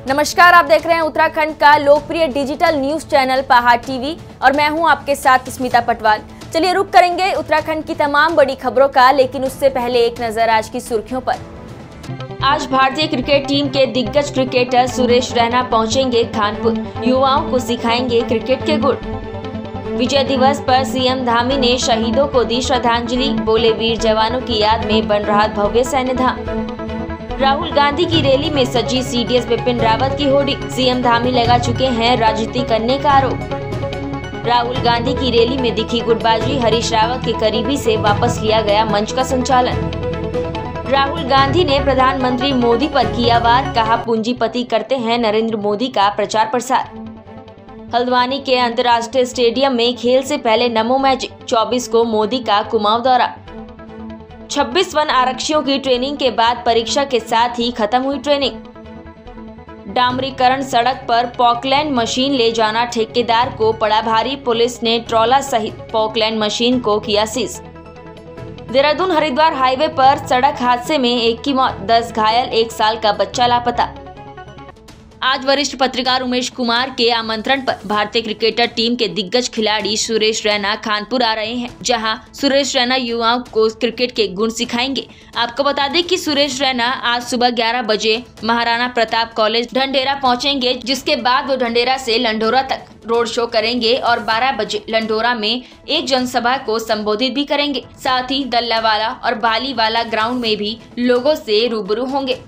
नमस्कार, आप देख रहे हैं उत्तराखंड का लोकप्रिय डिजिटल न्यूज चैनल पहाड़ टीवी और मैं हूं आपके साथ स्मिता पटवाल। चलिए रुक करेंगे उत्तराखंड की तमाम बड़ी खबरों का, लेकिन उससे पहले एक नजर आज की सुर्खियों पर। आज भारतीय क्रिकेट टीम के दिग्गज क्रिकेटर सुरेश रैना पहुंचेंगे खानपुर, युवाओं को सिखाएंगे क्रिकेट के गुर। विजय दिवस पर सीएम धामी ने शहीदों को दी श्रद्धांजलि, बोले वीर जवानों की याद में बन रहा भव्य सैन्य धाम। राहुल गांधी की रैली में सजी सीडीएस बिपिन रावत की होर्डिंग, सीएम धामी लगा चुके हैं राजनीति करने का आरोप। राहुल गांधी की रैली में दिखी गुटबाजी, हरीश रावत के करीबी से वापस लिया गया मंच का संचालन। राहुल गांधी ने प्रधानमंत्री मोदी पर किया वार, कहा पूंजीपति करते हैं नरेंद्र मोदी का प्रचार प्रसार। हल्द्वानी के अंतर्राष्ट्रीय स्टेडियम में खेल से पहले नमो मैजिक, 24 को मोदी का कुमाऊं दौरा। 26 वन आरक्षियों की ट्रेनिंग के बाद परीक्षा के साथ ही खत्म हुई ट्रेनिंग। डामरीकरण सड़क पर पॉकलैंड मशीन ले जाना ठेकेदार को पड़ा भारी, पुलिस ने ट्रॉला सहित पॉकलैंड मशीन को किया सीज। देहरादून हरिद्वार हाईवे पर सड़क हादसे में एक की मौत, 10 घायल, 1 साल का बच्चा लापता। आज वरिष्ठ पत्रकार उमेश कुमार के आमंत्रण पर भारतीय क्रिकेटर टीम के दिग्गज खिलाड़ी सुरेश रैना खानपुर आ रहे हैं, जहां सुरेश रैना युवाओं को क्रिकेट के गुण सिखाएंगे। आपको बता दें कि सुरेश रैना आज सुबह 11 बजे महाराणा प्रताप कॉलेज ढंढेरा पहुंचेंगे, जिसके बाद वो ढंढेरा से लंढोरा तक रोड शो करेंगे और 12 बजे लंढोरा में एक जनसभा को संबोधित भी करेंगे। साथ ही दल्लावाला और बालीवाला ग्राउंड में भी लोगों से रूबरू होंगे।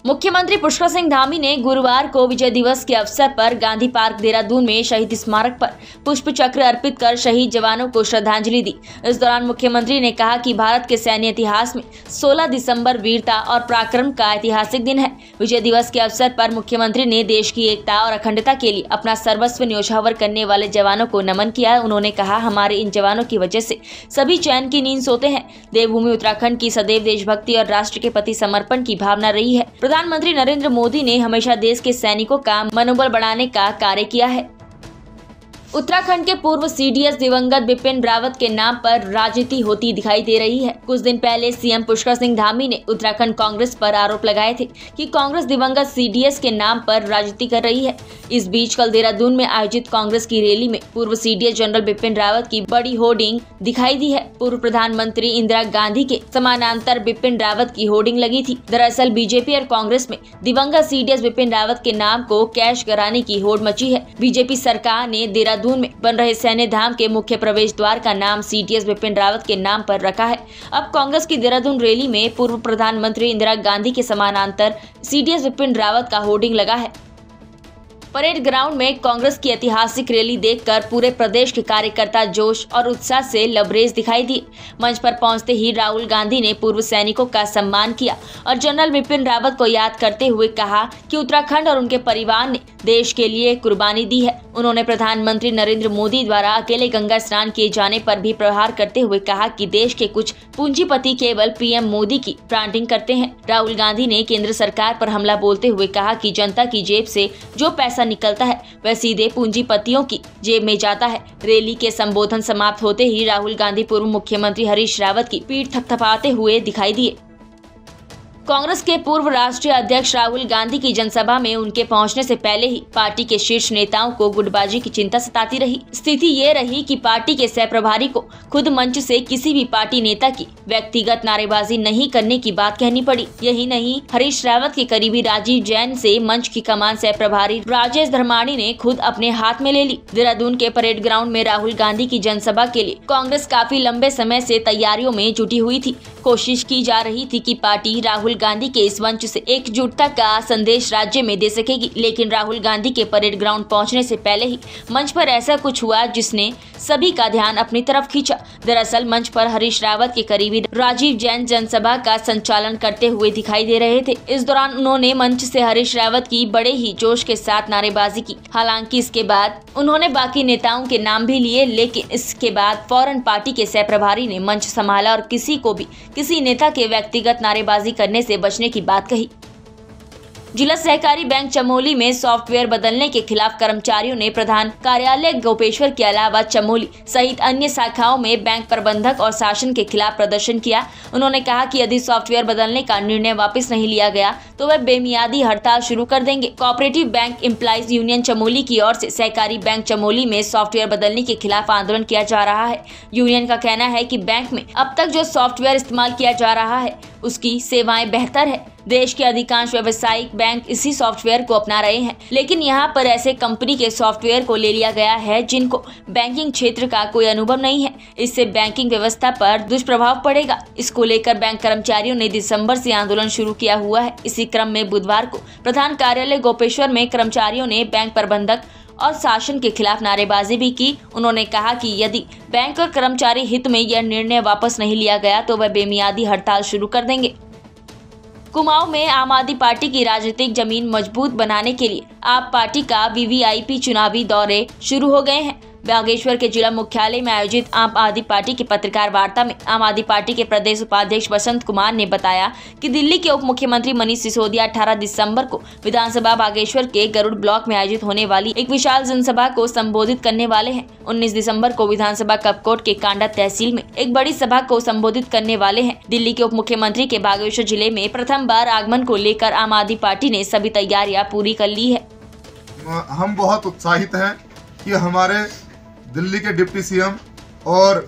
मुख्यमंत्री पुष्कर सिंह धामी ने गुरुवार को विजय दिवस के अवसर पर गांधी पार्क देहरादून में शहीद स्मारक पर पुष्प चक्र अर्पित कर शहीद जवानों को श्रद्धांजलि दी। इस दौरान मुख्यमंत्री ने कहा कि भारत के सैन्य इतिहास में 16 दिसंबर वीरता और पराक्रम का ऐतिहासिक दिन है। विजय दिवस के अवसर पर मुख्यमंत्री ने देश की एकता और अखंडता के लिए अपना सर्वस्व न्योछावर करने वाले जवानों को नमन किया। उन्होंने कहा, हमारे इन जवानों की वजह से सभी चैन की नींद सोते हैं। देवभूमि उत्तराखंड की सदैव देशभक्ति और राष्ट्र के प्रति समर्पण की भावना रही है। प्रधानमंत्री नरेंद्र मोदी ने हमेशा देश के सैनिकों का मनोबल बढ़ाने का कार्य किया है। उत्तराखंड के पूर्व सीडीएस दिवंगत बिपिन रावत के नाम पर राजनीति होती दिखाई दे रही है। कुछ दिन पहले सीएम पुष्कर सिंह धामी ने उत्तराखंड कांग्रेस पर आरोप लगाए थे कि कांग्रेस दिवंगत सीडीएस के नाम पर राजनीति कर रही है। इस बीच कल देहरादून में आयोजित कांग्रेस की रैली में पूर्व सीडीएस जनरल बिपिन रावत की बड़ी होर्डिंग दिखाई दी है। पूर्व प्रधानमंत्री इंदिरा गांधी के समानांतर बिपिन रावत की होर्डिंग लगी थी। दरअसल बीजेपी और कांग्रेस में दिवंगत सीडीएस बिपिन रावत के नाम को कैश कराने की होड़ मची है। बीजेपी सरकार ने देहरादून में बन रहे सैन्य धाम के मुख्य प्रवेश द्वार का नाम सीडीएस बिपिन रावत के नाम पर रखा है। अब कांग्रेस की देहरादून रैली में पूर्व प्रधानमंत्री इंदिरा गांधी के समानांतर सीडीएस बिपिन रावत का होर्डिंग लगा है। परेड ग्राउंड में कांग्रेस की ऐतिहासिक रैली देखकर पूरे प्रदेश के कार्यकर्ता जोश और उत्साह से लबरेज दिखाई दिए। मंच पर पहुंचते ही राहुल गांधी ने पूर्व सैनिकों का सम्मान किया और जनरल बिपिन रावत को याद करते हुए कहा कि उत्तराखंड और उनके परिवार ने देश के लिए कुर्बानी दी है। उन्होंने प्रधानमंत्री नरेंद्र मोदी द्वारा अकेले गंगा स्नान किए जाने पर भी प्रहार करते हुए कहा कि देश के कुछ पूंजीपति केवल पीएम मोदी की ब्रांडिंग करते हैं। राहुल गांधी ने केंद्र सरकार पर हमला बोलते हुए कहा कि जनता की जेब से जो पैसा निकलता है वह सीधे पूंजीपतियों की जेब में जाता है। रैली के संबोधन समाप्त होते ही राहुल गांधी पूर्व मुख्यमंत्री हरीश रावत की पीठ थपथपाते हुए दिखाई दिए। कांग्रेस के पूर्व राष्ट्रीय अध्यक्ष राहुल गांधी की जनसभा में उनके पहुंचने से पहले ही पार्टी के शीर्ष नेताओं को गुटबाजी की चिंता सताती रही। स्थिति ये रही कि पार्टी के सह प्रभारी को खुद मंच से किसी भी पार्टी नेता की व्यक्तिगत नारेबाजी नहीं करने की बात कहनी पड़ी। यही नहीं, हरीश रावत के करीबी राजीव जैन से मंच की कमान सह प्रभारी राजेश धर्माणी ने खुद अपने हाथ में ले ली। देहरादून के परेड ग्राउंड में राहुल गांधी की जनसभा के लिए कांग्रेस काफी लंबे समय से तैयारियों में जुटी हुई थी। कोशिश की जा रही थी कि पार्टी राहुल गांधी के इस मंच से एकजुटता का संदेश राज्य में दे सकेगी, लेकिन राहुल गांधी के परेड ग्राउंड पहुंचने से पहले ही मंच पर ऐसा कुछ हुआ जिसने सभी का ध्यान अपनी तरफ खींचा। दरअसल मंच पर हरीश रावत के करीबी राजीव जैन जनसभा का संचालन करते हुए दिखाई दे रहे थे। इस दौरान उन्होंने मंच से हरीश रावत की बड़े ही जोश के साथ नारेबाजी की। हालांकि इसके बाद उन्होंने बाकी नेताओं के नाम भी लिए, लेकिन इसके बाद फौरन पार्टी के सह प्रभारी ने मंच संभाला और किसी को भी किसी नेता के व्यक्तिगत नारेबाजी करने से बचने की बात कही। जिला सहकारी बैंक चमोली में सॉफ्टवेयर बदलने के खिलाफ कर्मचारियों ने प्रधान कार्यालय गोपेश्वर के अलावा चमोली सहित अन्य शाखाओं में बैंक प्रबंधक और शासन के खिलाफ प्रदर्शन किया। उन्होंने कहा कि यदि सॉफ्टवेयर बदलने का निर्णय वापस नहीं लिया गया तो वह बेमियादी हड़ताल शुरू कर देंगे। Cooperative bank employees union Chamoli की ओर से सहकारी बैंक चमोली में सॉफ्टवेयर बदलने के खिलाफ आंदोलन किया जा रहा है। यूनियन का कहना है कि बैंक में अब तक जो सॉफ्टवेयर इस्तेमाल किया जा रहा है उसकी सेवाएं बेहतर है। देश के अधिकांश व्यावसायिक बैंक इसी सॉफ्टवेयर को अपना रहे हैं, लेकिन यहाँ पर ऐसे कंपनी के सॉफ्टवेयर को ले लिया गया है जिनको बैंकिंग क्षेत्र का कोई अनुभव नहीं है। इससे बैंकिंग व्यवस्था पर दुष्प्रभाव पड़ेगा। इसको लेकर बैंक कर्मचारियों ने दिसंबर से आंदोलन शुरू किया हुआ है। इसी क्रम में बुधवार को प्रधान कार्यालय गोपेश्वर में कर्मचारियों ने बैंक प्रबंधक और शासन के खिलाफ नारेबाजी भी की। उन्होंने कहा कि यदि बैंक और कर्मचारी हित में यह निर्णय वापस नहीं लिया गया तो वह बेमियादी हड़ताल शुरू कर देंगे। कुमाऊं में आम आदमी पार्टी की राजनीतिक जमीन मजबूत बनाने के लिए आप पार्टी का वीवीआईपी चुनावी दौरे शुरू हो गए हैं। बागेश्वर के जिला मुख्यालय में आयोजित आम आदमी पार्टी की पत्रकार वार्ता में आम आदमी पार्टी के प्रदेश उपाध्यक्ष बसंत कुमार ने बताया कि दिल्ली के उप मुख्यमंत्री मनीष सिसोदिया 18 दिसंबर को विधानसभा बागेश्वर के गरुड़ ब्लॉक में आयोजित होने वाली एक विशाल जनसभा को संबोधित करने वाले हैं। 19 दिसंबर को विधानसभा कपकोट के कांडा तहसील में एक बड़ी सभा को संबोधित करने वाले हैं। दिल्ली के उप मुख्यमंत्री के बागेश्वर जिले में प्रथम बार आगमन को लेकर आम आदमी पार्टी ने सभी तैयारियां पूरी कर ली है। हम बहुत उत्साहित हैं कि हमारे दिल्ली के डिप्टी सीएम और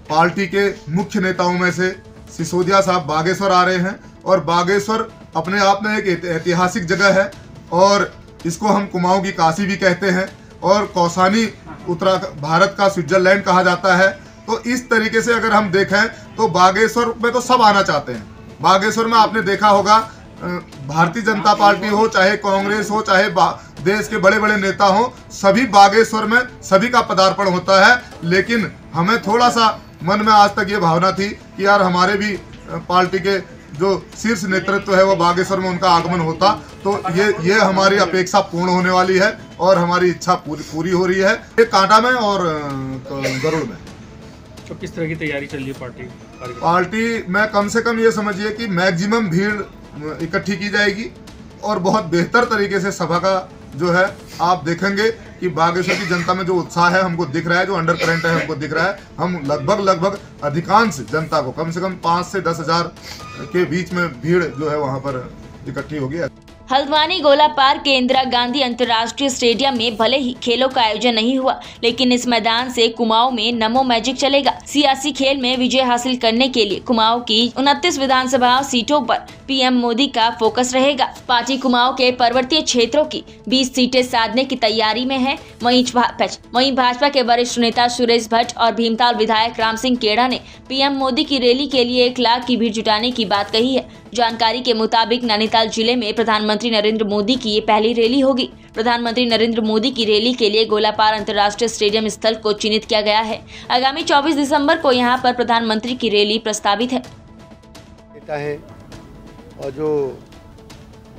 पार्टी के मुख्य नेताओं में से सिसोदिया साहब बागेश्वर आ रहे हैं और बागेश्वर अपने आप में एक ऐतिहासिक जगह है और इसको हम कुमाऊं की काशी भी कहते हैं और कौसानी उत्तराखंड भारत का स्विट्जरलैंड कहा जाता है। तो इस तरीके से अगर हम देखें तो बागेश्वर में तो सब आना चाहते हैं। बागेश्वर में आपने देखा होगा भारतीय जनता पार्टी हो चाहे कांग्रेस हो चाहे देश के बड़े बड़े नेता हो, सभी बागेश्वर में सभी का पदार्पण होता है। लेकिन हमें थोड़ा सा मन में आज तक ये भावना थी कि यार हमारे भी पार्टी के जो शीर्ष नेतृत्व है वो बागेश्वर में उनका आगमन होता तो ये हमारी अपेक्षा पूर्ण होने वाली है और हमारी इच्छा पूरी हो रही है। ये कांटा में और गरुड़ में। तो किस तरह की तैयारी चल रही है पार्टी में? कम से कम ये समझिए कि मैक्सिमम भीड़ इकट्ठी की जाएगी और बहुत बेहतर तरीके से सभा का जो है आप देखेंगे कि बागेश्वर की जनता में जो उत्साह है हमको दिख रहा है, जो अंडर करंट है हमको दिख रहा है। हम लगभग अधिकांश जनता को कम से कम 5 से 10 हज़ार के बीच में भीड़ जो है वहां पर इकट्ठी होगी। हल्द्वानी गोला पार्क के इंदिरा गांधी अंतर्राष्ट्रीय स्टेडियम में भले ही खेलों का आयोजन नहीं हुआ, लेकिन इस मैदान से कुमाऊं में नमो मैजिक चलेगा। सियासी खेल में विजय हासिल करने के लिए कुमाऊं की 29 विधानसभा सीटों पर पीएम मोदी का फोकस रहेगा। पार्टी कुमाऊं के पर्वतीय क्षेत्रों की 20 सीटें साधने की तैयारी में है। वहीं भाजपा के वरिष्ठ नेता सुरेश भट्ट और भीमताल विधायक राम सिंह केड़ा ने पीएम मोदी की रैली के लिए 1 लाख की भीड़ जुटाने की बात कही है। जानकारी के मुताबिक नैनीताल जिले में प्रधानमंत्री नरेंद्र मोदी की ये पहली रैली होगी। प्रधानमंत्री नरेंद्र मोदी की रैली के लिए गोलापार अंतर्राष्ट्रीय स्टेडियम स्थल को चिन्हित किया गया है। आगामी 24 दिसंबर को यहां पर प्रधानमंत्री की रैली प्रस्तावित है। नेता है और जो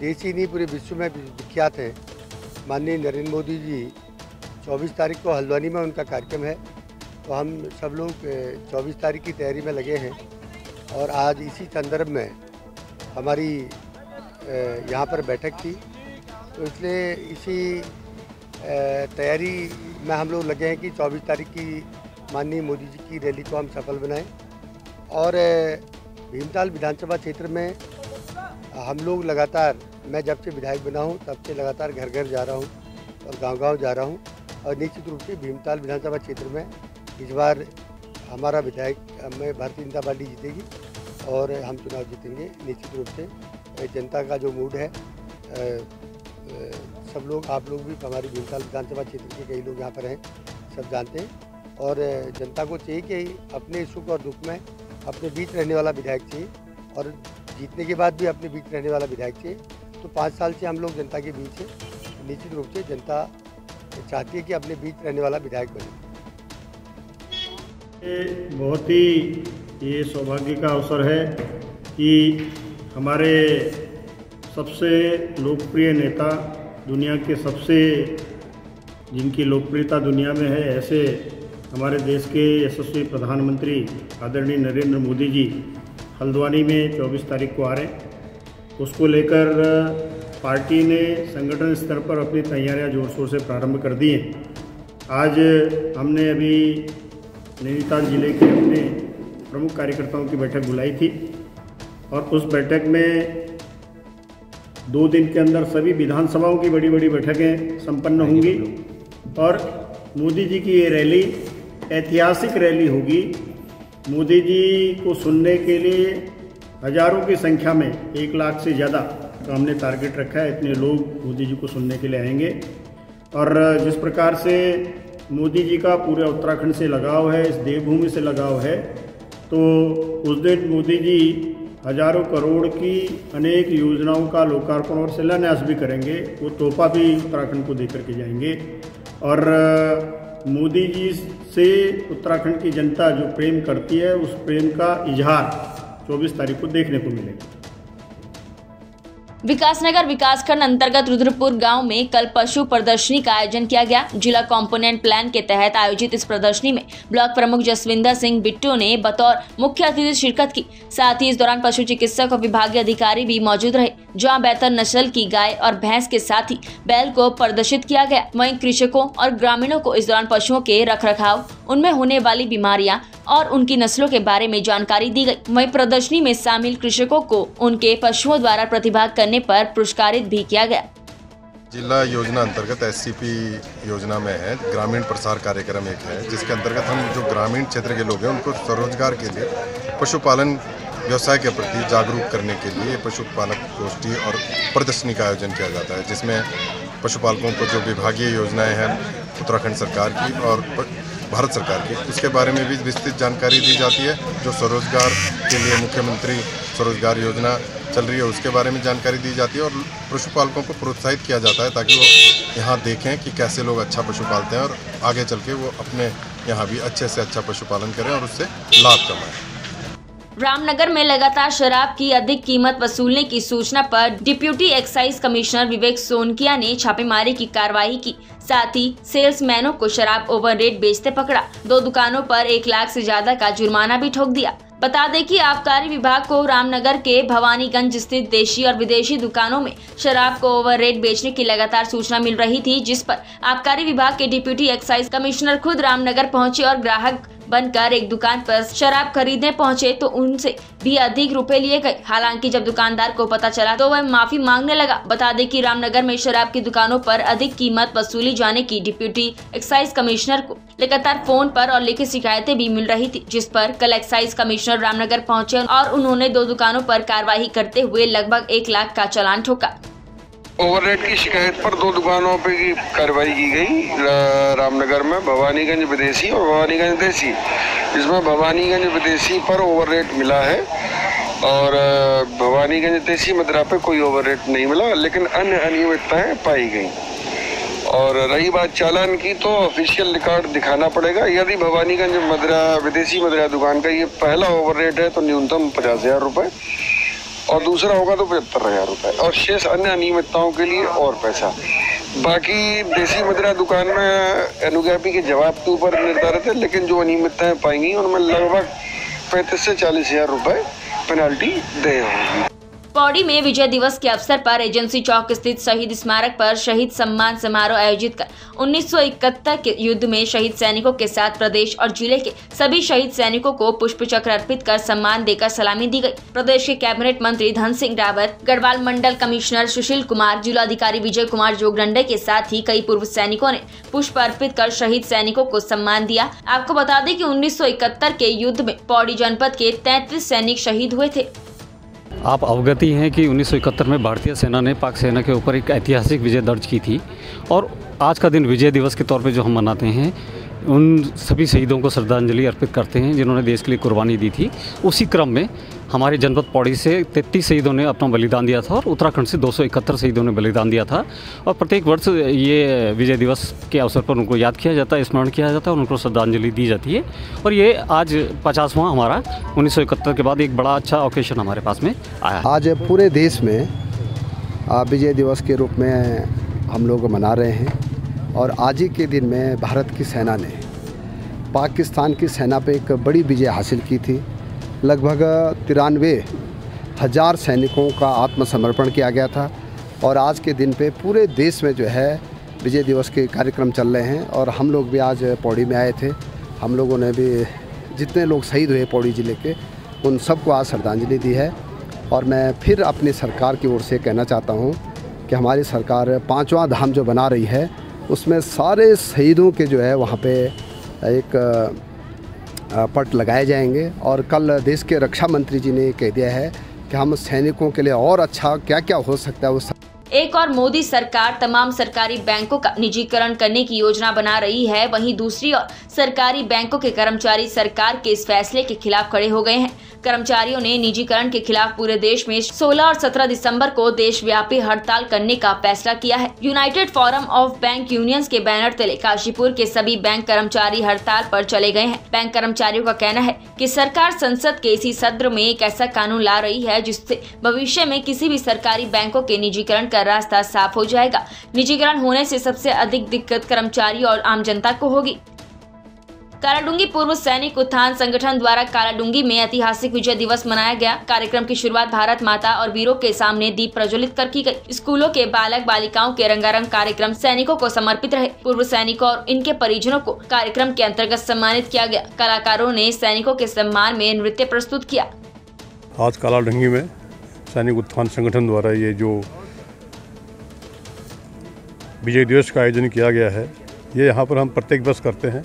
देश ही नहीं पूरे विश्व में विख्यात है, माननीय नरेंद्र मोदी जी 24 तारीख को हल्द्वानी में उनका कार्यक्रम है। तो हम सब लोग 24 तारीख की तैयारी में लगे हैं और आज इसी संदर्भ में हमारी यहाँ पर बैठक थी। तो इसलिए इसी तैयारी में हम लोग लगे हैं कि 24 तारीख की माननीय मोदी जी की रैली को हम सफल बनाएं। और भीमताल विधानसभा क्षेत्र में हम लोग लगातार, मैं जब से विधायक बना हूँ तब से लगातार घर घर जा रहा हूँ और गांव-गांव जा रहा हूँ और निश्चित रूप से भीमताल विधानसभा क्षेत्र में इस बार हमारा विधायक में भारतीय जनता पार्टी जीतेगी और हम चुनाव जीतेंगे निश्चित रूप से। जनता का जो मूड है, सब लोग, आप लोग भी, हमारी भीमताल विधानसभा क्षेत्र के कई लोग यहाँ पर हैं, सब जानते हैं। और जनता को चाहिए कि अपने सुख और दुख में अपने बीच रहने वाला विधायक चाहिए और जीतने के बाद भी अपने बीच रहने वाला विधायक चाहिए। तो 5 साल से हम लोग जनता के बीच हैं। निश्चित रूप से जनता चाहती है कि अपने बीच रहने वाला विधायक बने। बहुत ही ये सौभाग्य का अवसर है कि हमारे सबसे लोकप्रिय नेता, दुनिया के सबसे जिनकी लोकप्रियता दुनिया में है, ऐसे हमारे देश के यशस्वी प्रधानमंत्री आदरणीय नरेंद्र मोदी जी हल्द्वानी में 24 तारीख को आ रहे हैं। उसको लेकर पार्टी ने संगठन स्तर पर अपनी तैयारियां जोर शोर से प्रारंभ कर दी हैं। आज हमने अभी नैनीताल जिले के अपने प्रमुख कार्यकर्ताओं की बैठक बुलाई थी और उस बैठक में 2 दिन के अंदर सभी विधानसभाओं की बड़ी बड़ी बैठकें संपन्न होंगी और मोदी जी की ये रैली ऐतिहासिक रैली होगी। मोदी जी को सुनने के लिए हजारों की संख्या में 1 लाख से ज़्यादा का हमने टारगेट रखा है। इतने लोग मोदी जी को सुनने के लिए आएंगे और जिस प्रकार से मोदी जी का पूरे उत्तराखंड से लगाव है, इस देवभूमि से लगाव है, तो उस दिन मोदी जी हजारों करोड़ की अनेक योजनाओं का लोकार्पण और शिलान्यास भी करेंगे। वो तोहफा भी उत्तराखंड को देकर के जाएंगे और मोदी जी से उत्तराखंड की जनता जो प्रेम करती है उस प्रेम का इजहार 24 तारीख को देखने को मिलेगा। विकासनगर विकासखंड अंतर्गत रुद्रपुर गांव में कल पशु प्रदर्शनी का आयोजन किया गया। जिला कंपोनेंट प्लान के तहत आयोजित इस प्रदर्शनी में ब्लॉक प्रमुख जसविंदर सिंह बिट्टू ने बतौर मुख्य अतिथि शिरकत की। साथ ही इस दौरान पशु चिकित्सक और विभागीय अधिकारी भी मौजूद रहे, जहां बेहतर नस्ल की गाय और भैंस के साथ ही बैल को प्रदर्शित किया गया। वहीं कृषकों और ग्रामीणों को इस दौरान पशुओं के रखरखाव, उनमें होने वाली बीमारियां और उनकी नस्लों के बारे में जानकारी दी गई। वहीं प्रदर्शनी में शामिल कृषकों को उनके पशुओं द्वारा प्रतिभाग करने पर पुरस्कारित भी किया गया। जिला योजना अंतर्गत SCP योजना में है ग्रामीण प्रसार कार्यक्रम एक है, जिसके अंतर्गत हम जो ग्रामीण क्षेत्र के लोग हैं उनको स्वरोजगार के लिए पशुपालन व्यवसाय के प्रति जागरूक करने के लिए पशुपालक गोष्ठी और प्रदर्शनी का आयोजन किया जाता है, जिसमें पशुपालकों को जो विभागीय योजनाएं हैं उत्तराखंड सरकार की और भारत सरकार की, उसके बारे में भी विस्तृत जानकारी दी जाती है। जो स्वरोजगार के लिए मुख्यमंत्री स्वरोजगार योजना चल रही है उसके बारे में जानकारी दी जाती है और पशुपालकों को प्रोत्साहित किया जाता है ताकि वो यहाँ देखें कि कैसे लोग अच्छा पशु पालते हैं और आगे चल के वो अपने यहाँ भी अच्छे से अच्छा पशुपालन करें और उससे लाभ कमाएं। रामनगर में लगातार शराब की अधिक कीमत वसूलने की सूचना पर डिप्यूटी एक्साइज कमिश्नर विवेक सोनकिया ने छापेमारी की कार्रवाई की। साथ ही सेल्समैनों को शराब ओवर रेट बेचते पकड़ा। 2 दुकानों पर 1 लाख से ज्यादा का जुर्माना भी ठोक दिया। बता दें कि आबकारी विभाग को रामनगर के भवानीगंज स्थित देशी और विदेशी दुकानों में शराब को ओवर रेट बेचने की लगातार सूचना मिल रही थी, जिस पर आबकारी विभाग के डिप्यूटी एक्साइज कमिश्नर खुद रामनगर पहुंचे और ग्राहक बनकर एक दुकान पर शराब खरीदने पहुंचे तो उनसे भी अधिक रुपए लिए गए। हालांकि जब दुकानदार को पता चला तो वह माफी मांगने लगा। बता दें कि रामनगर में शराब की दुकानों पर अधिक कीमत वसूली जाने की डिप्यूटी एक्साइज कमिश्नर को लगातार फोन पर और लिखित शिकायतें भी मिल रही थी, जिस पर कल एक्साइज कमिश्नर रामनगर पहुंचे और उन्होंने 2 दुकानों पर कार्रवाई करते हुए लगभग 1 लाख का चालान ठोका। ओवररेट की शिकायत पर 2 दुकानों पे की कार्रवाई की गई रामनगर में, भवानीगंज विदेशी और भवानीगंज देसी, जिसमें भवानीगंज विदेशी पर ओवररेट मिला है और भवानीगंज देसी मदिरा पे कोई ओवररेट नहीं मिला, लेकिन अन्य अनियमितताएं पाई गई। और रही बात चालान की तो ऑफिशियल रिकॉर्ड दिखाना पड़ेगा। यदि भवानीगंज मदिरा विदेशी मदिरा दुकान का ये पहला ओवररेट है तो न्यूनतम 50,000 रुपये और दूसरा होगा तो 75,000 रुपये और शेष अन्य अनियमितताओं के लिए और पैसा। बाकी देसी मदिरा दुकान में अनुज्ञापी के जवाब के ऊपर निर्धारित है, लेकिन जो अनियमितताएं पाई गई उनमें लगभग 35,000 से 40,000 रुपये पेनल्टी देय होगी। पौड़ी में विजय दिवस के अवसर पर एजेंसी चौक स्थित शहीद स्मारक पर शहीद सम्मान समारोह आयोजित कर 1971 के युद्ध में शहीद सैनिकों के साथ प्रदेश और जिले के सभी शहीद सैनिकों को पुष्प चक्र अर्पित कर सम्मान देकर सलामी दी गई। प्रदेश के कैबिनेट मंत्री धन सिंह रावत, गढ़वाल मंडल कमिश्नर सुशील कुमार, जिलाधिकारी विजय कुमार जोगरंडे के साथ ही कई पूर्व सैनिकों ने पुष्प अर्पित कर शहीद सैनिकों को सम्मान दिया। आपको बता दें कि 1971 के युद्ध में पौड़ी जनपद के 33 सैनिक शहीद हुए थे। आप अवगति हैं कि 1971 में भारतीय सेना ने पाक सेना के ऊपर एक ऐतिहासिक विजय दर्ज की थी और आज का दिन विजय दिवस के तौर पे जो हम मनाते हैं, उन सभी शहीदों को श्रद्धांजलि अर्पित करते हैं जिन्होंने देश के लिए कुर्बानी दी थी। उसी क्रम में हमारे जनपद पौड़ी से 33 शहीदों ने अपना बलिदान दिया था और उत्तराखंड से 271 शहीदों ने बलिदान दिया था और प्रत्येक वर्ष ये विजय दिवस के अवसर पर उनको याद किया जाता है, स्मरण किया जाता है और उनको श्रद्धांजलि दी जाती है। और ये आज 50वां हमारा 1971 के बाद एक बड़ा अच्छा ओकेशन हमारे पास में आया। आज पूरे देश में विजय दिवस के रूप में हम लोग मना रहे हैं और आज ही के दिन में भारत की सेना ने पाकिस्तान की सेना पे एक बड़ी विजय हासिल की थी। लगभग 93,000 सैनिकों का आत्मसमर्पण किया गया था और आज के दिन पे पूरे देश में जो है विजय दिवस के कार्यक्रम चल रहे हैं। और हम लोग भी आज पौड़ी में आए थे। हम लोगों ने भी जितने लोग शहीद हुए पौड़ी ज़िले के उन सबको आज श्रद्धांजलि दी है। और मैं फिर अपनी सरकार की ओर से कहना चाहता हूँ कि हमारी सरकार 5वां धाम जो बना रही है उसमें सारे शहीदों के जो है वहाँ पे एक पट लगाए जाएंगे। और कल देश के रक्षा मंत्री जी ने कह दिया है कि हम सैनिकों के लिए और अच्छा क्या क्या हो सकता है वो। एक और मोदी सरकार तमाम सरकारी बैंकों का निजीकरण करने की योजना बना रही है, वहीं दूसरी ओर सरकारी बैंकों के कर्मचारी सरकार के इस फैसले के खिलाफ खड़े हो गए हैं। कर्मचारियों ने निजीकरण के खिलाफ पूरे देश में 16 और 17 दिसंबर को देशव्यापी हड़ताल करने का फैसला किया है। United forum of bank unions के बैनर तले काशीपुर के सभी बैंक कर्मचारी हड़ताल पर चले गए हैं। बैंक कर्मचारियों का कहना है कि सरकार संसद के इसी सत्र में एक ऐसा कानून ला रही है जिससे भविष्य में किसी भी सरकारी बैंकों के निजीकरण का रास्ता साफ हो जाएगा। निजीकरण होने से सबसे अधिक दिक्कत कर्मचारी और आम जनता को होगी। कालाडूंगी पूर्व सैनिक उत्थान संगठन द्वारा कालाडूंगी में ऐतिहासिक विजय दिवस मनाया गया। कार्यक्रम की शुरुआत भारत माता और वीरों के सामने दीप प्रज्वलित कर की गई। स्कूलों के बालक बालिकाओं के रंगारंग कार्यक्रम सैनिकों को समर्पित रहे। पूर्व सैनिकों और इनके परिजनों को कार्यक्रम के अंतर्गत सम्मानित किया गया। कलाकारों ने सैनिकों के सम्मान में नृत्य प्रस्तुत किया। आज कालाडूंगी में सैनिक उत्थान संगठन द्वारा ये जो विजय दिवस का आयोजन किया गया है, ये यहाँ पर हम प्रत्येक वर्ष करते हैं।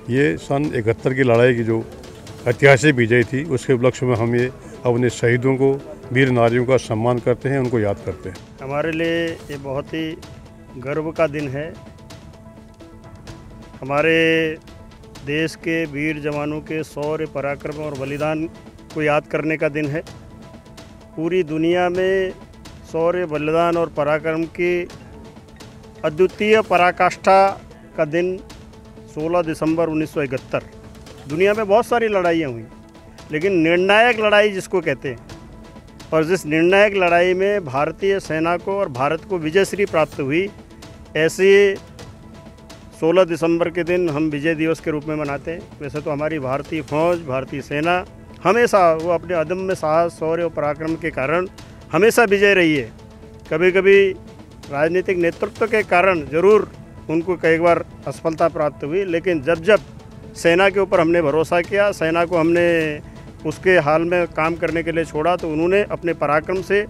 ये सन 71 की लड़ाई की जो ऐतिहासिक विजय थी उसके उपलक्ष्य में हम ये अपने शहीदों को, वीर नारियों का सम्मान करते हैं, उनको याद करते हैं। हमारे लिए ये बहुत ही गर्व का दिन है। हमारे देश के वीर जवानों के शौर्य, पराक्रम और बलिदान को याद करने का दिन है। पूरी दुनिया में शौर्य, बलिदान और पराक्रम की अद्वितीय पराकाष्ठा का दिन 16 दिसंबर 1971। दुनिया में बहुत सारी लड़ाइयाँ हुई, लेकिन निर्णायक लड़ाई जिसको कहते हैं, और जिस निर्णायक लड़ाई में भारतीय सेना को और भारत को विजयश्री प्राप्त हुई, ऐसे 16 दिसंबर के दिन हम विजय दिवस के रूप में मनाते हैं। वैसे तो हमारी भारतीय फौज, भारतीय सेना हमेशा वो अपने अदम्य साहस, शौर्य और पराक्रम के कारण हमेशा विजय रही है। कभी कभी राजनीतिक नेतृत्व के कारण ज़रूर उनको कई बार असफलता प्राप्त हुई, लेकिन जब जब सेना के ऊपर हमने भरोसा किया, सेना को हमने उसके हाल में काम करने के लिए छोड़ा, तो उन्होंने अपने पराक्रम से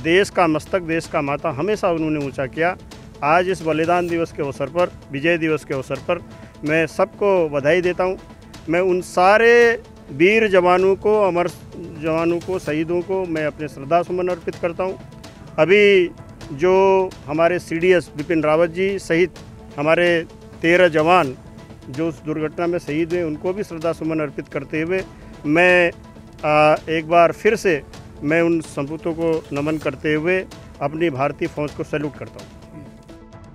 देश का मस्तक, देश का माथा हमेशा उन्होंने ऊंचा किया। आज इस बलिदान दिवस के अवसर पर, विजय दिवस के अवसर पर मैं सबको बधाई देता हूं। मैं उन सारे वीर जवानों को, अमर जवानों को, शहीदों को मैं अपने श्रद्धा सुमन अर्पित करता हूं। अभी जो हमारे CDS बिपिन रावत जी सहित हमारे 13 जवान जो उस दुर्घटना में शहीद हुए, उनको भी श्रद्धा सुमन अर्पित करते हुए मैं एक बार फिर से मैं उन सपूतों को नमन करते हुए अपनी भारतीय फौज को सैल्यूट करता हूँ।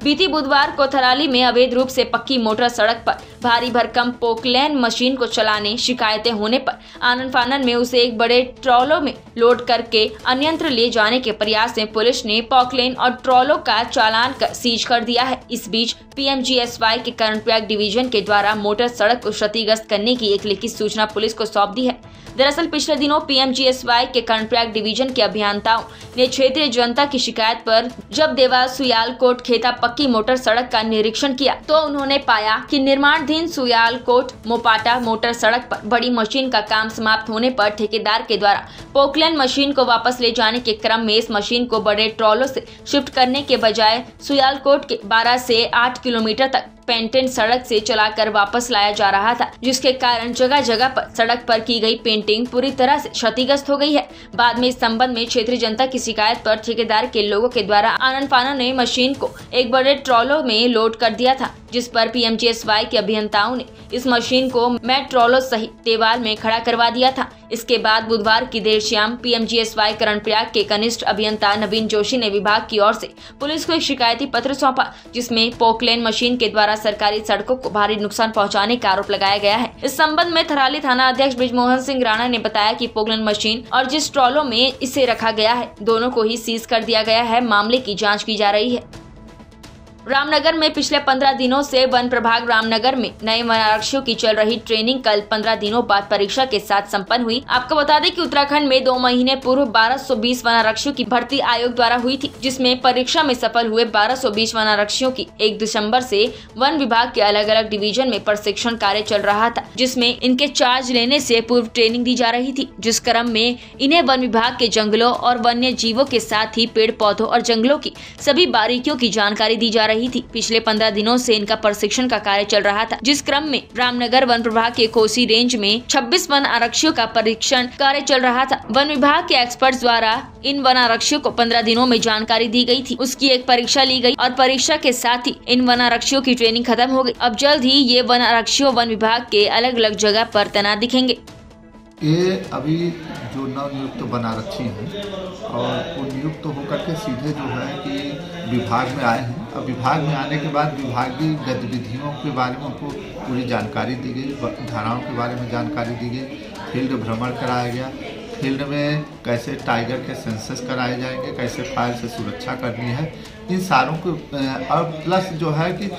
बीती बुधवार को थराली में अवैध रूप से पक्की मोटर सड़क पर भारी भरकम पोकलैन मशीन को चलाने शिकायतें होने पर आनन फानन में उसे एक बड़े ट्रॉलो में लोड करके अन्यंत्र ले जाने के प्रयास में पुलिस ने पोकलैन और ट्रॉलो का चालान कर सीज कर दिया है। इस बीच PMGSY के कर्णप्रयाग डिवीजन के द्वारा मोटर सड़क को क्षतिग्रस्त करने की एक लिखित सूचना पुलिस को सौंप दी है। दरअसल पिछले दिनों PMGSY के कर्णप्रयाग डिवीजन के अभियंताओं ने क्षेत्रीय जनता की शिकायत पर जब देवास सुयालकोट खेता पक्की मोटर सड़क का निरीक्षण किया तो उन्होंने पाया कि निर्माणाधीन सुयालकोट मोपाटा मोटर सड़क पर बड़ी मशीन का काम समाप्त होने पर ठेकेदार के द्वारा पोकलैन मशीन को वापस ले जाने के क्रम में इस मशीन को बड़े ट्रॉलो से शिफ्ट करने के बजाय सुयालकोट के 12 से 8 किलोमीटर तक पेंटेंट सड़क से चलाकर वापस लाया जा रहा था, जिसके कारण जगह जगह पर सड़क पर की गई पेंटिंग पूरी तरह से क्षतिग्रस्त हो गई है। बाद में इस संबंध में क्षेत्रीय जनता की शिकायत पर ठेकेदार के लोगों के द्वारा आनन फानन ने मशीन को एक बड़े ट्रॉलो में लोड कर दिया था, जिस पर PMGSY के अभियंताओं ने इस मशीन को मैट ट्रॉलो सहित देवाल में खड़ा करवा दिया था। इसके बाद बुधवार की देर शाम PMGSY कर्णप्रयाग के कनिष्ठ अभियंता नवीन जोशी ने विभाग की ओर से पुलिस को एक शिकायती पत्र सौंपा, जिसमें पोकलैन मशीन के द्वारा सरकारी सड़कों को भारी नुकसान पहुंचाने का आरोप लगाया गया है। इस संबंध में थराली थाना अध्यक्ष ब्रिजमोहन सिंह राणा ने बताया कि पोकलैन मशीन और जिस ट्रॉलो में इसे रखा गया है, दोनों को ही सीज कर दिया गया है। मामले की जाँच की जा रही है। रामनगर में पिछले 15 दिनों से वन प्रभाग रामनगर में नए वन आरक्षियों की चल रही ट्रेनिंग कल 15 दिनों बाद परीक्षा के साथ संपन्न हुई। आपको बता दें कि उत्तराखंड में 2 महीने पूर्व 1220 वन आरक्षियों की भर्ती आयोग द्वारा हुई थी, जिसमें परीक्षा में सफल हुए 1220 वन आरक्षियों की 1 दिसंबर से वन विभाग के अलग अलग डिवीजन में प्रशिक्षण कार्य चल रहा था, जिसमें इनके चार्ज लेने से पूर्व ट्रेनिंग दी जा रही थी, जिस क्रम में इन्हें वन विभाग के जंगलों और वन्य जीवों के साथ ही पेड़ पौधों और जंगलों की सभी बारीकियों की जानकारी दी जा रही थी। पिछले 15 दिनों से इनका प्रशिक्षण का कार्य चल रहा था, जिस क्रम में रामनगर वन प्रभाग के कोसी रेंज में 26 वन आरक्षियों का परीक्षण कार्य चल रहा था। वन विभाग के एक्सपर्ट्स द्वारा इन वन आरक्षियों को 15 दिनों में जानकारी दी गई थी, उसकी एक परीक्षा ली गई और परीक्षा के साथ ही इन वन आरक्षियों की ट्रेनिंग खत्म हो गई। अब जल्द ही ये वन आरक्षियों वन विभाग के अलग अलग जगह पर तैनात दिखेंगे। ये अभी जो नवनियुक्त वन आरक्षी हैं और वो नियुक्त होकर के सीधे जो है कि विभाग में आए हैं। अब विभाग में आने के बाद विभागीय गतिविधियों के बारे में उनको पूरी जानकारी दी गई, धाराओं के बारे में जानकारी दी गई, फील्ड भ्रमण कराया गया, फील्ड में कैसे टाइगर के सेंसस कराए जाएंगे, कैसे फायर से सुरक्षा करनी है, इन सारों को और प्लस जो है कि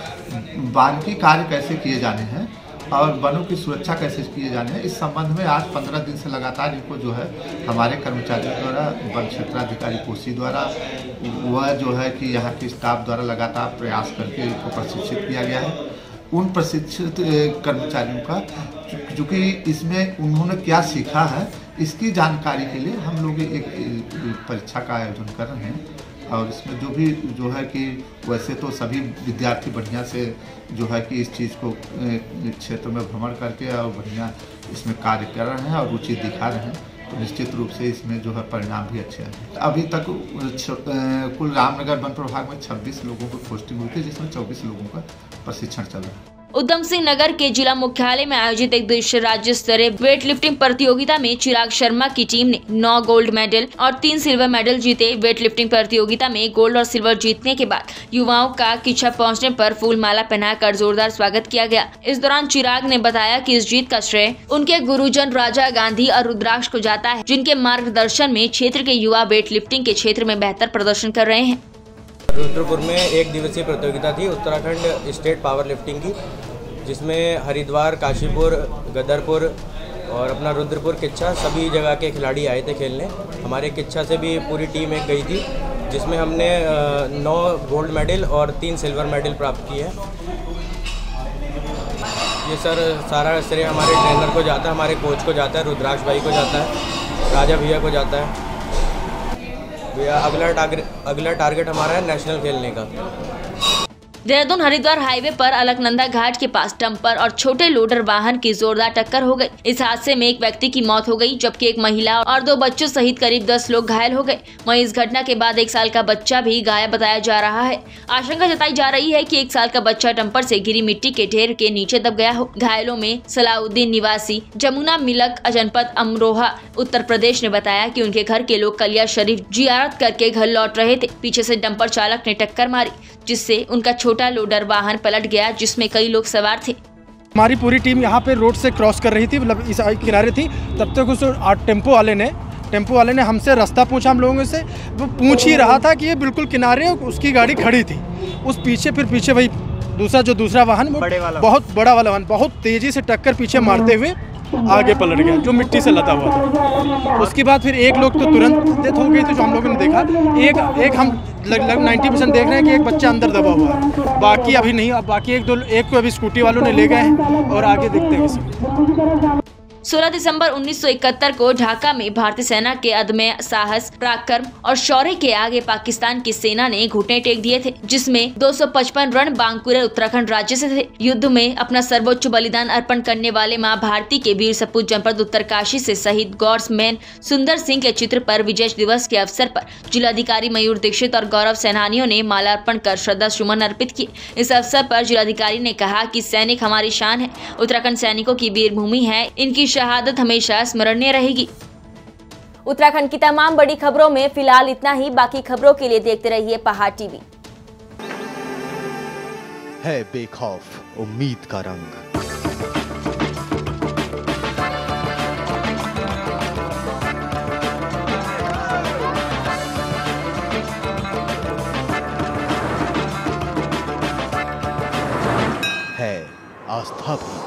बाकी कार्य कैसे किए जाने हैं और वनों की सुरक्षा कैसे किए जाने हैं, इस संबंध में आज 15 दिन से लगातार इनको जो है हमारे कर्मचारियों द्वारा वन क्षेत्राधिकारी कोसी द्वारा वह जो है कि यहाँ के स्टाफ द्वारा लगातार प्रयास करके इनको प्रशिक्षित किया गया है। उन प्रशिक्षित कर्मचारियों का चूँकि इसमें उन्होंने क्या सीखा है इसकी जानकारी के लिए हम लोग एक परीक्षा का आयोजन कर रहे हैं और इसमें जो है कि वैसे तो सभी विद्यार्थी बढ़िया से जो है कि इस चीज़ को क्षेत्र में भ्रमण करके और बढ़िया इसमें कार्य कर रहे हैं और रुचि दिखा रहे हैं, तो निश्चित रूप से इसमें जो है परिणाम भी अच्छे हैं। अभी तक कुल रामनगर वन प्रभाग में 26 लोगों को पोस्टिंग हुई थी, जिसमें 24 लोगों का प्रशिक्षण चल रहा है। उधम सिंह नगर के जिला मुख्यालय में आयोजित एक दिवसीय राज्य स्तरीय वेट लिफ्टिंग प्रतियोगिता में चिराग शर्मा की टीम ने 9 गोल्ड मेडल और 3 सिल्वर मेडल जीते। वेट लिफ्टिंग प्रतियोगिता में गोल्ड और सिल्वर जीतने के बाद युवाओं का किच्छा पहुंचने पर फूल माला पहनाकर जोरदार स्वागत किया गया। इस दौरान चिराग ने बताया कि इस जीत का श्रेय उनके गुरुजन राजा गांधी और रुद्राक्ष को जाता है, जिनके मार्गदर्शन में क्षेत्र के युवा वेट लिफ्टिंग के क्षेत्र में बेहतर प्रदर्शन कर रहे हैं। रुद्रपुर में एक दिवसीय प्रतियोगिता थी उत्तराखंड स्टेट पावर लिफ्टिंग की, जिसमें हरिद्वार, काशीपुर, गदरपुर और अपना रुद्रपुर किच्छा सभी जगह के खिलाड़ी आए थे खेलने। हमारे किच्छा से भी पूरी टीम एक गई थी, जिसमें हमने 9 गोल्ड मेडल और 3 सिल्वर मेडल प्राप्त किए हैं। ये सारा श्रेय हमारे ट्रेनर को जाता है, हमारे कोच को जाता है, रुद्राक्ष भाई को जाता है, राजा भैया को जाता है। भैया अगला टारगेट हमारा है नेशनल खेलने का। देहरादून हरिद्वार हाईवे पर अलकनंदा घाट के पास डंपर और छोटे लोडर वाहन की जोरदार टक्कर हो गई। इस हादसे में एक व्यक्ति की मौत हो गई, जबकि एक महिला और 2 बच्चों सहित करीब 10 लोग घायल हो गए। वहीं इस घटना के बाद 1 साल का बच्चा भी घायल बताया जा रहा है। आशंका जताई जा रही है कि 1 साल का बच्चा डंपर से गिरी मिट्टी के ढेर के नीचे दब गया हो। घायलों में सलाउद्दीन निवासी जमुना मिलक जनपद अमरोहा उत्तर प्रदेश ने बताया कि उनके घर के लोग कलिया शरीफ जियारत करके घर लौट रहे थे। पीछे से डंपर चालक ने टक्कर मारी, जिससे उनका छोटा लोडर वाहन पलट गया, जिसमें कई लोग सवार थे। हमारी पूरी टीम यहाँ पे रोड से क्रॉस कर रही थी, मतलब इस किनारे थी, तब तक उस टेम्पो वाले ने हमसे रास्ता पूछा। हम लोगों से वो पूछ ही रहा था कि ये बिल्कुल किनारे, उसकी गाड़ी खड़ी थी। उस पीछे वही दूसरा वाहन बहुत बड़ा वाला वाहन बहुत तेजी से टक्कर पीछे मारते हुए आगे पलट गया, जो मिट्टी से लदा हुआ था। उसके बाद फिर एक लोग तो तुरंत डेथ हो गई थी, जो हम लोगों ने देखा। एक हम लगभग 90% देख रहे हैं कि एक बच्चा अंदर दबा हुआ है, बाकी अभी नहीं। अब बाकी एक को अभी स्कूटी वालों ने ले गए हैं और आगे देखते हैं। 16 दिसंबर 1971 को ढाका में भारतीय सेना के अदम्य साहस, पराक्रम और शौर्य के आगे पाकिस्तान की सेना ने घुटने टेक दिए थे, जिसमें 255 रण बांकुरे उत्तराखंड राज्य से थे। युद्ध में अपना सर्वोच्च बलिदान अर्पण करने वाले मां भारती के वीर सपूत जनपद उत्तरकाशी से शहीद गॉड्समैन सुंदर सिंह के चित्र पर विजय दिवस के अवसर पर जिलाधिकारी मयूर दीक्षित और गौरव सेनानियों ने मालार्पण कर श्रद्धा सुमन अर्पित किए। इस अवसर पर जिलाधिकारी ने कहा कि सैनिक हमारी शान है, उत्तराखंड सैनिकों की वीर भूमि है, इनकी शहादत हमेशा स्मरणीय रहेगी। उत्तराखंड की तमाम बड़ी खबरों में फिलहाल इतना ही। बाकी खबरों के लिए देखते रहिए पहाड़ टीवी। है बेखौफ उम्मीद का रंग। अनोखा भी।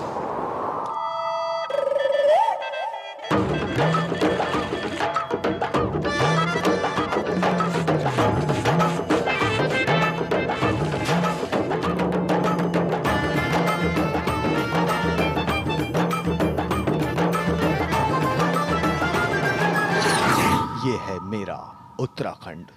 ये है मेरा उत्तराखंड।